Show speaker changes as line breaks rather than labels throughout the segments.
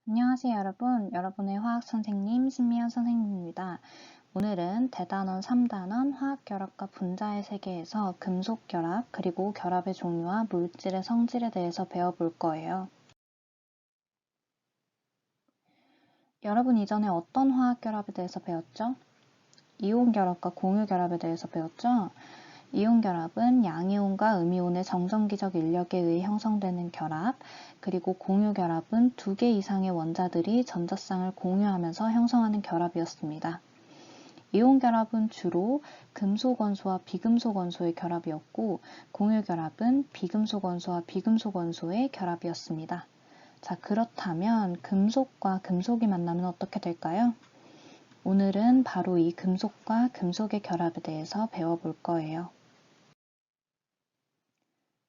안녕하세요 여러분. 여러분의 화학 선생님 신미연 선생님입니다. 오늘은 대단원 3단원 화학결합과 분자의 세계에서 금속결합 그리고 결합의 종류와 물질의 성질에 대해서 배워볼 거예요. 여러분 이전에 어떤 화학결합에 대해서 배웠죠? 이온결합과 공유결합에 대해서 배웠죠? 이온결합은 양이온과 음이온의 정전기적 인력에 의해 형성되는 결합, 그리고 공유결합은 2개 이상의 원자들이 전자쌍을 공유하면서 형성하는 결합이었습니다. 이온결합은 주로 금속 원소와 비금속 원소의 결합이었고, 공유결합은 비금속 원소와 비금속 원소의 결합이었습니다. 자, 그렇다면 금속과 금속이 만나면 어떻게 될까요? 오늘은 바로 이 금속과 금속의 결합에 대해서 배워볼 거예요.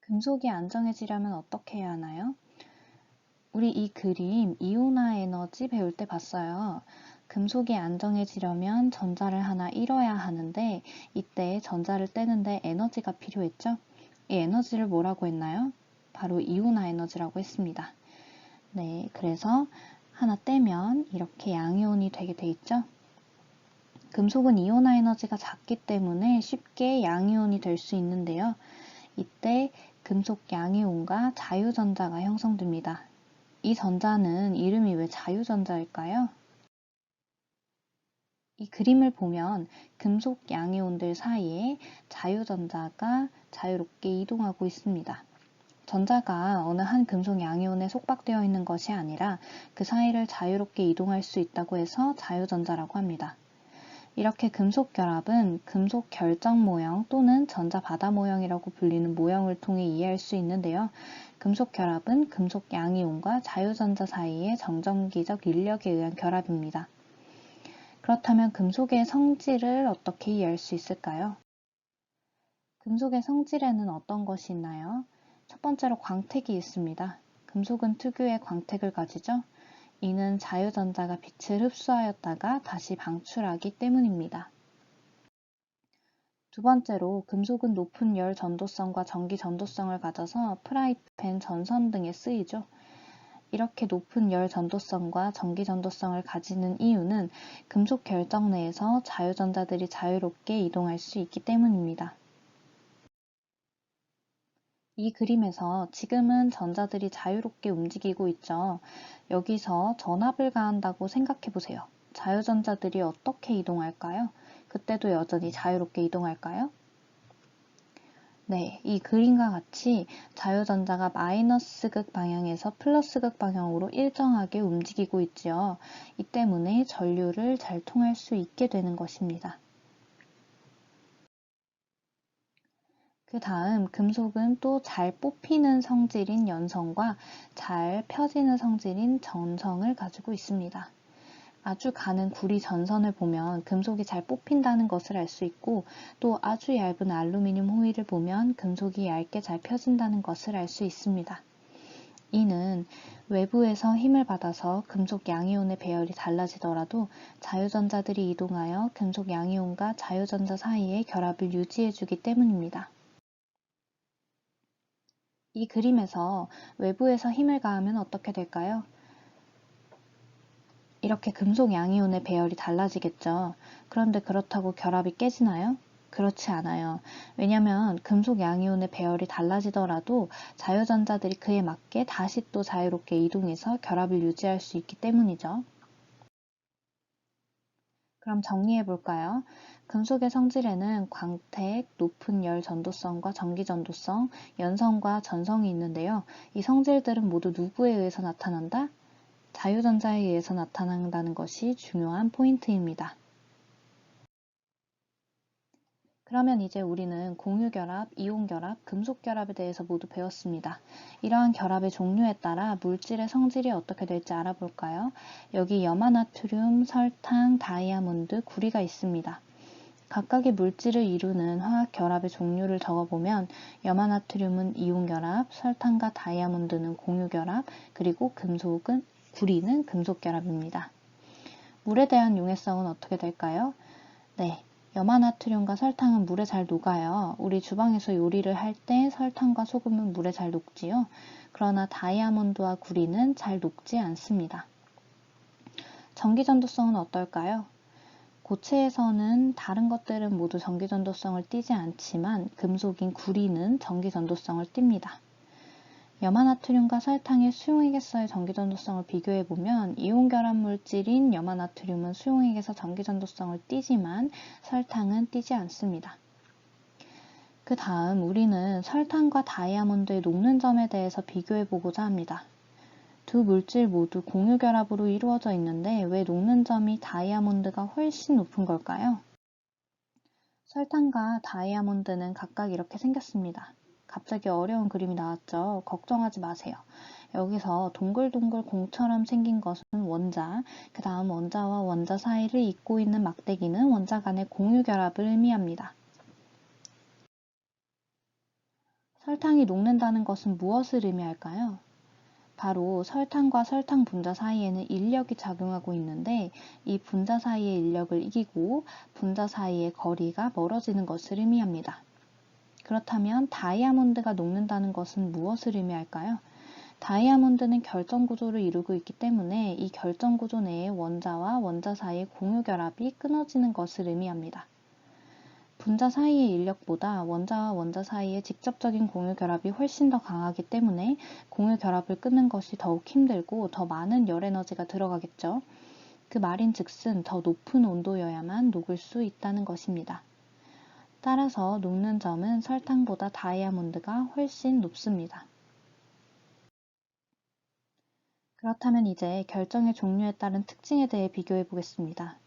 금속이 안정해지려면 어떻게 해야 하나요? 우리 이 그림 이온화 에너지 배울 때 봤어요. 금속이 안정해지려면 전자를 하나 잃어야 하는데 이때 전자를 떼는데 에너지가 필요했죠? 이 에너지를 뭐라고 했나요? 바로 이온화 에너지라고 했습니다. 네, 그래서 하나 떼면 이렇게 양이온이 되게 돼 있죠? 금속은 이온화 에너지가 작기 때문에 쉽게 양이온이 될 수 있는데요. 이때 금속 양이온과 자유전자가 형성됩니다. 이 전자는 이름이 왜 자유전자일까요? 이 그림을 보면 금속 양이온들 사이에 자유전자가 자유롭게 이동하고 있습니다. 전자가 어느 한 금속 양이온에 속박되어 있는 것이 아니라 그 사이를 자유롭게 이동할 수 있다고 해서 자유전자라고 합니다. 이렇게 금속 결합은 금속 결정 모형 또는 전자 바다 모형이라고 불리는 모형을 통해 이해할 수 있는데요. 금속 결합은 금속 양이온과 자유전자 사이의 정전기적 인력에 의한 결합입니다. 그렇다면 금속의 성질을 어떻게 이해할 수 있을까요? 금속의 성질에는 어떤 것이 있나요? 첫 번째로 광택이 있습니다. 금속은 특유의 광택을 가지죠. 이는 자유전자가 빛을 흡수하였다가 다시 방출하기 때문입니다. 두 번째로 금속은 높은 열 전도성과 전기 전도성을 가져서 프라이팬, 전선 등에 쓰이죠. 이렇게 높은 열 전도성과 전기 전도성을 가지는 이유는 금속 결정 내에서 자유전자들이 자유롭게 이동할 수 있기 때문입니다. 이 그림에서 지금은 전자들이 자유롭게 움직이고 있죠. 여기서 전압을 가한다고 생각해 보세요. 자유전자들이 어떻게 이동할까요? 그때도 여전히 자유롭게 이동할까요? 네, 이 그림과 같이 자유전자가 마이너스 극 방향에서 플러스 극 방향으로 일정하게 움직이고 있지요. 이 때문에 전류를 잘 통할 수 있게 되는 것입니다. 그 다음 금속은 또 잘 뽑히는 성질인 연성과 잘 펴지는 성질인 전성을 가지고 있습니다. 아주 가는 구리 전선을 보면 금속이 잘 뽑힌다는 것을 알 수 있고 또 아주 얇은 알루미늄 호일을 보면 금속이 얇게 잘 펴진다는 것을 알 수 있습니다. 이는 외부에서 힘을 받아서 금속 양이온의 배열이 달라지더라도 자유전자들이 이동하여 금속 양이온과 자유전자 사이의 결합을 유지해주기 때문입니다. 이 그림에서 외부에서 힘을 가하면 어떻게 될까요? 이렇게 금속 양이온의 배열이 달라지겠죠. 그런데 그렇다고 결합이 깨지나요? 그렇지 않아요. 왜냐하면 금속 양이온의 배열이 달라지더라도 자유전자들이 그에 맞게 다시 또 자유롭게 이동해서 결합을 유지할 수 있기 때문이죠. 그럼 정리해 볼까요? 금속의 성질에는 광택, 높은 열 전도성과 전기 전도성, 연성과 전성이 있는데요. 이 성질들은 모두 누구에 의해서 나타난다? 자유전자에 의해서 나타난다는 것이 중요한 포인트입니다. 그러면 이제 우리는 공유결합, 이온결합, 금속결합에 대해서 모두 배웠습니다. 이러한 결합의 종류에 따라 물질의 성질이 어떻게 될지 알아볼까요? 여기 염화나트륨, 설탕, 다이아몬드, 구리가 있습니다. 각각의 물질을 이루는 화학결합의 종류를 적어보면 염화나트륨은 이온결합, 설탕과 다이아몬드는 공유결합, 그리고 구리는 금속결합입니다. 물에 대한 용해성은 어떻게 될까요? 네, 염화나트륨과 설탕은 물에 잘 녹아요. 우리 주방에서 요리를 할 때 설탕과 소금은 물에 잘 녹지요. 그러나 다이아몬드와 구리는 잘 녹지 않습니다. 전기전도성은 어떨까요? 고체에서는 다른 것들은 모두 전기전도성을 띠지 않지만 금속인 구리는 전기전도성을 띱니다. 염화나트륨과 설탕의 수용액에서의 전기전도성을 비교해보면 이온결합 물질인 염화나트륨은 수용액에서 전기전도성을 띠지만 설탕은 띠지 않습니다. 그 다음 우리는 설탕과 다이아몬드의 녹는 점에 대해서 비교해보고자 합니다. 두 물질 모두 공유결합으로 이루어져 있는데 왜 녹는 점이 다이아몬드가 훨씬 높은 걸까요? 설탕과 다이아몬드는 각각 이렇게 생겼습니다. 갑자기 어려운 그림이 나왔죠? 걱정하지 마세요. 여기서 동글동글 공처럼 생긴 것은 원자, 그 다음 원자와 원자 사이를 잇고 있는 막대기는 원자 간의 공유결합을 의미합니다. 설탕이 녹는다는 것은 무엇을 의미할까요? 바로 설탕과 설탕 분자 사이에는 인력이 작용하고 있는데 이 분자 사이의 인력을 이기고 분자 사이의 거리가 멀어지는 것을 의미합니다. 그렇다면 다이아몬드가 녹는다는 것은 무엇을 의미할까요? 다이아몬드는 결정구조를 이루고 있기 때문에 이 결정구조 내에 원자와 원자 사이의 공유결합이 끊어지는 것을 의미합니다. 분자 사이의 인력보다 원자와 원자 사이의 직접적인 공유결합이 훨씬 더 강하기 때문에 공유결합을 끊는 것이 더욱 힘들고 더 많은 열에너지가 들어가겠죠. 그 말인즉슨 더 높은 온도여야만 녹을 수 있다는 것입니다. 따라서 녹는 점은 설탕보다 다이아몬드가 훨씬 높습니다. 그렇다면 이제 결정의 종류에 따른 특징에 대해 비교해 보겠습니다.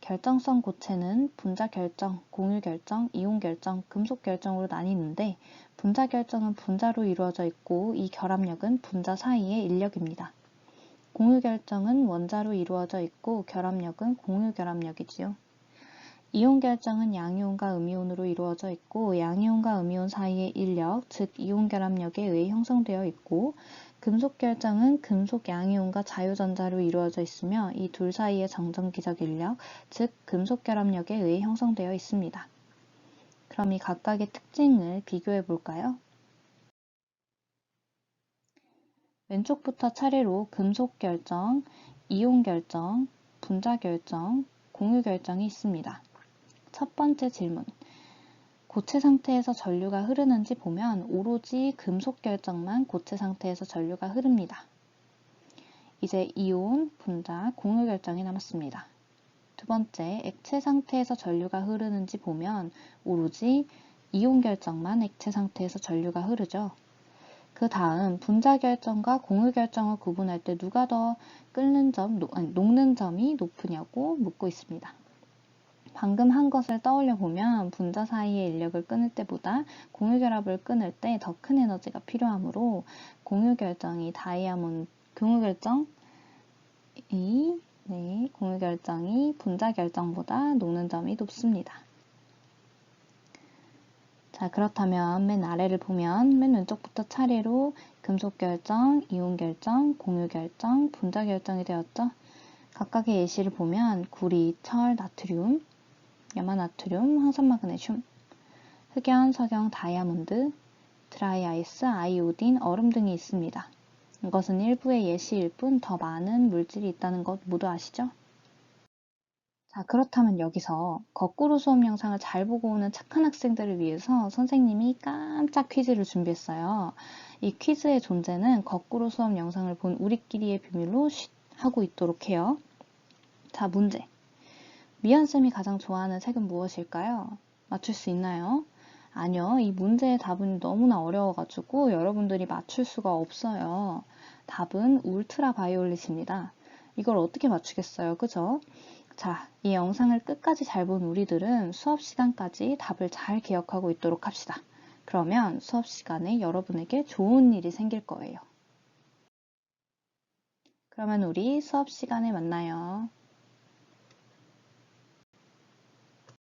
결정성 고체는 분자 결정, 공유 결정, 이온 결정, 금속 결정으로 나뉘는데 분자 결정은 분자로 이루어져 있고 이 결합력은 분자 사이의 인력입니다. 공유 결정은 원자로 이루어져 있고 결합력은 공유 결합력이지요. 이온 결정은 양이온과 음이온으로 이루어져 있고 양이온과 음이온 사이의 인력, 즉 이온 결합력에 의해 형성되어 있고 금속 결정은 금속 양이온과 자유전자로 이루어져 있으며 이 둘 사이의 정전기적 인력, 즉 금속 결합력에 의해 형성되어 있습니다. 그럼 이 각각의 특징을 비교해 볼까요? 왼쪽부터 차례로 금속 결정, 이온 결정, 분자 결정, 공유 결정이 있습니다. 첫 번째 질문. 고체 상태에서 전류가 흐르는지 보면 오로지 금속 결정만 고체 상태에서 전류가 흐릅니다. 이제 이온, 분자, 공유 결정이 남았습니다. 두 번째, 액체 상태에서 전류가 흐르는지 보면 오로지 이온 결정만 액체 상태에서 전류가 흐르죠. 그 다음 분자 결정과 공유 결정을 구분할 때 누가 더 녹는 점이 높으냐고 묻고 있습니다. 방금 한 것을 떠올려 보면 분자 사이의 인력을 끊을 때보다 공유 결합을 끊을 때 더 큰 에너지가 필요하므로 공유 결정이 분자 결정보다 녹는 점이 높습니다. 자, 그렇다면 맨 아래를 보면 맨 왼쪽부터 차례로 금속 결정, 이온 결정, 공유 결정, 분자 결정이 되었죠. 각각의 예시를 보면 구리, 철, 나트륨, 염화나트륨, 황산마그네슘, 흑연, 석영, 다이아몬드, 드라이아이스, 아이오딘, 얼음 등이 있습니다. 이것은 일부의 예시일 뿐 더 많은 물질이 있다는 것 모두 아시죠? 자, 그렇다면 여기서 거꾸로 수업 영상을 잘 보고 오는 착한 학생들을 위해서 선생님이 깜짝 퀴즈를 준비했어요. 이 퀴즈의 존재는 거꾸로 수업 영상을 본 우리끼리의 비밀로 하고 있도록 해요. 자, 문제. 미연쌤이 가장 좋아하는 색은 무엇일까요? 맞출 수 있나요? 아니요. 이 문제의 답은 너무나 어려워가지고 여러분들이 맞출 수가 없어요. 답은 울트라 바이올릿입니다. 이걸 어떻게 맞추겠어요? 그죠? 자, 이 영상을 끝까지 잘 본 우리들은 수업 시간까지 답을 잘 기억하고 있도록 합시다. 그러면 수업 시간에 여러분에게 좋은 일이 생길 거예요. 그러면 우리 수업 시간에 만나요.